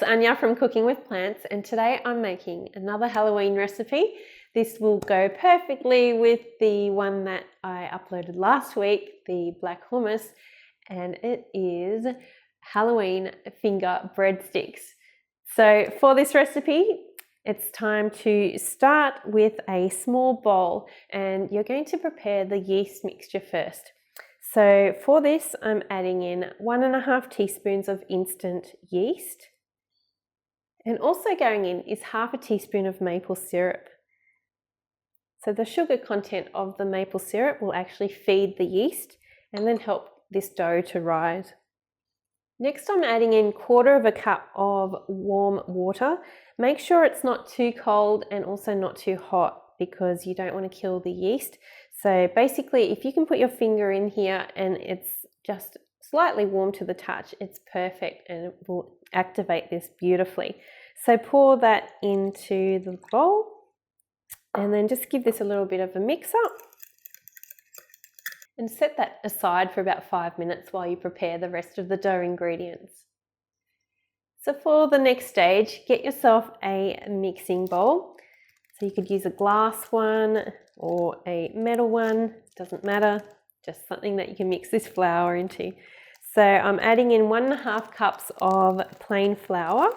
it's Anya from Cooking with Plants, and today I'm making another Halloween recipe. This will go perfectly with the one that I uploaded last week, the black hummus, and it is Halloween finger breadsticks. So for this recipe, it's time to start with a small bowl, and you're going to prepare the yeast mixture first. So for this, I'm adding in 1.5 teaspoons of instant yeast. And also going in is 1/2 teaspoon of maple syrup. So the sugar content of the maple syrup will actually feed the yeast and then help this dough to rise. Next, I'm adding in 1/4 cup of warm water. Make sure it's not too cold and also not too hot, because you don't want to kill the yeast. So basically, if you can put your finger in here and it's just slightly warm to the touch, it's perfect and it will activate this beautifully. So pour that into the bowl and then just give this a little bit of a mix up and set that aside for about 5 minutes while you prepare the rest of the dough ingredients. So for the next stage, get yourself a mixing bowl. So you could use a glass one or a metal one, doesn't matter, just something that you can mix this flour into. So I'm adding in 1.5 cups of plain flour,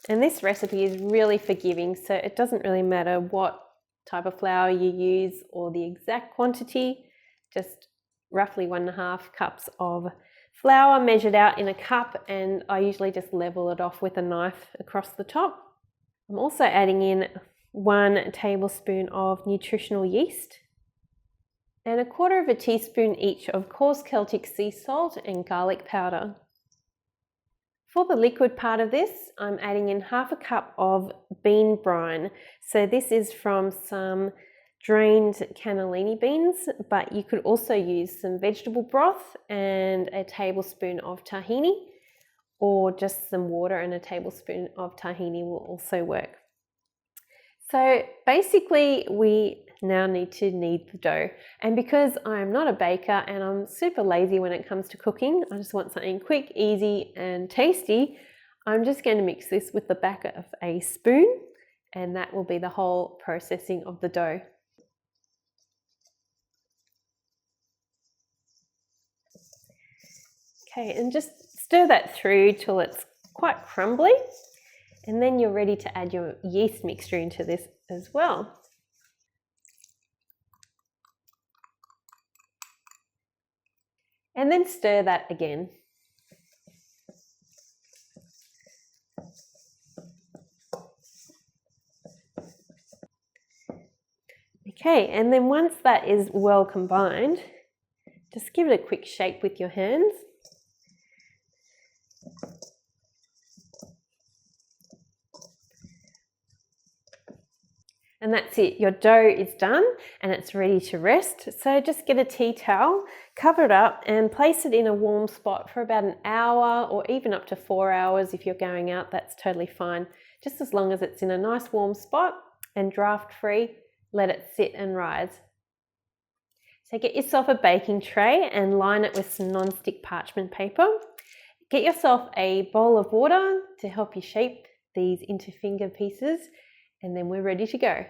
and this recipe is really forgiving, so it doesn't really matter what type of flour you use or the exact quantity, just roughly 1.5 cups of flour measured out in a cup, and I usually just level it off with a knife across the top. I'm also adding in 1 tablespoon of nutritional yeast and 1/4 teaspoon each of coarse Celtic sea salt and garlic powder. For the liquid part of this, I'm adding in 1/2 cup of bean brine. So this is from some drained cannellini beans, but you could also use some vegetable broth and a tablespoon of tahini, or just some water and a tablespoon of tahini will also work. So basically we now need to knead the dough, and because I'm not a baker and I'm super lazy when it comes to cooking, I just want something quick, easy and tasty, I'm just going to mix this with the back of a spoon, and that will be the whole processing of the dough. Okay, and just stir that through till it's quite crumbly, and then you're ready to add your yeast mixture into this as well. And then stir that again. Okay, and then once that is well combined, just give it a quick shake with your hands. And that's it, your dough is done and it's ready to rest. So just get a tea towel, cover it up and place it in a warm spot for about an hour, or even up to 4 hours if you're going out, that's totally fine. Just as long as it's in a nice warm spot and draft free, let it sit and rise. So get yourself a baking tray and line it with some nonstick parchment paper. Get yourself a bowl of water to help you shape these into finger pieces, and then we're ready to go.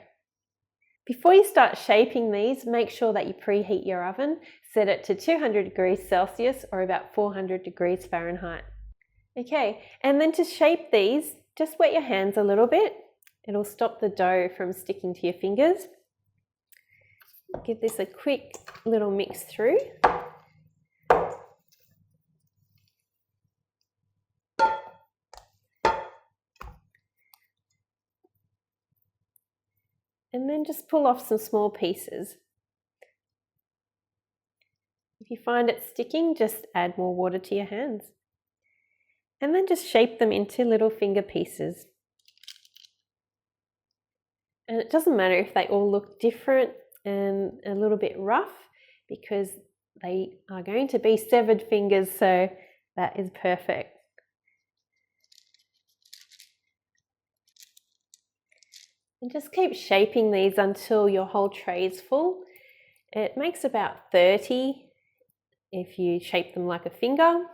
Before you start shaping these, make sure that you preheat your oven. Set it to 200 degrees Celsius or about 400 degrees Fahrenheit. Okay, and then to shape these, just wet your hands a little bit. It'll stop the dough from sticking to your fingers. Give this a quick little mix through. And then just pull off some small pieces. If you find it sticking, just add more water to your hands. And then just shape them into little finger pieces. And it doesn't matter if they all look different and a little bit rough, because they are going to be severed fingers, so that is perfect. And just keep shaping these until your whole tray is full. It makes about 30 if you shape them like a finger.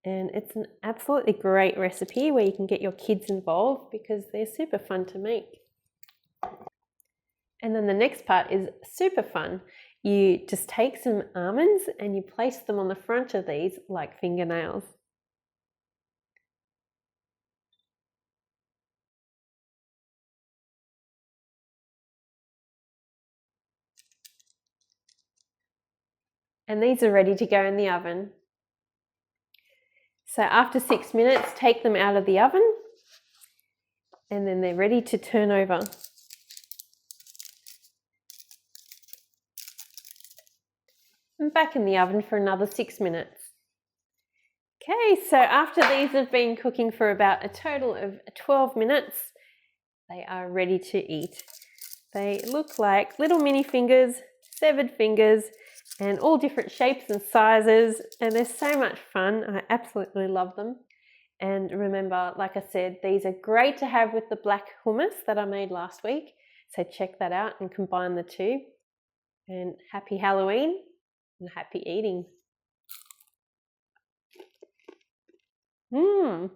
And it's an absolutely great recipe where you can get your kids involved because they're super fun to make. And then the next part is super fun. You just take some almonds and you place them on the front of these like fingernails. And these are ready to go in the oven. So after 6 minutes, take them out of the oven and then they're ready to turn over. And back in the oven for another 6 minutes. Okay, so after these have been cooking for about a total of 12 minutes, they are ready to eat. They look like little mini fingers, severed fingers, and all different shapes and sizes, and they're so much fun. I absolutely love them. And remember, like I said, these are great to have with the black hummus that I made last week. So check that out and combine the two. And happy Halloween and happy eating. Yum.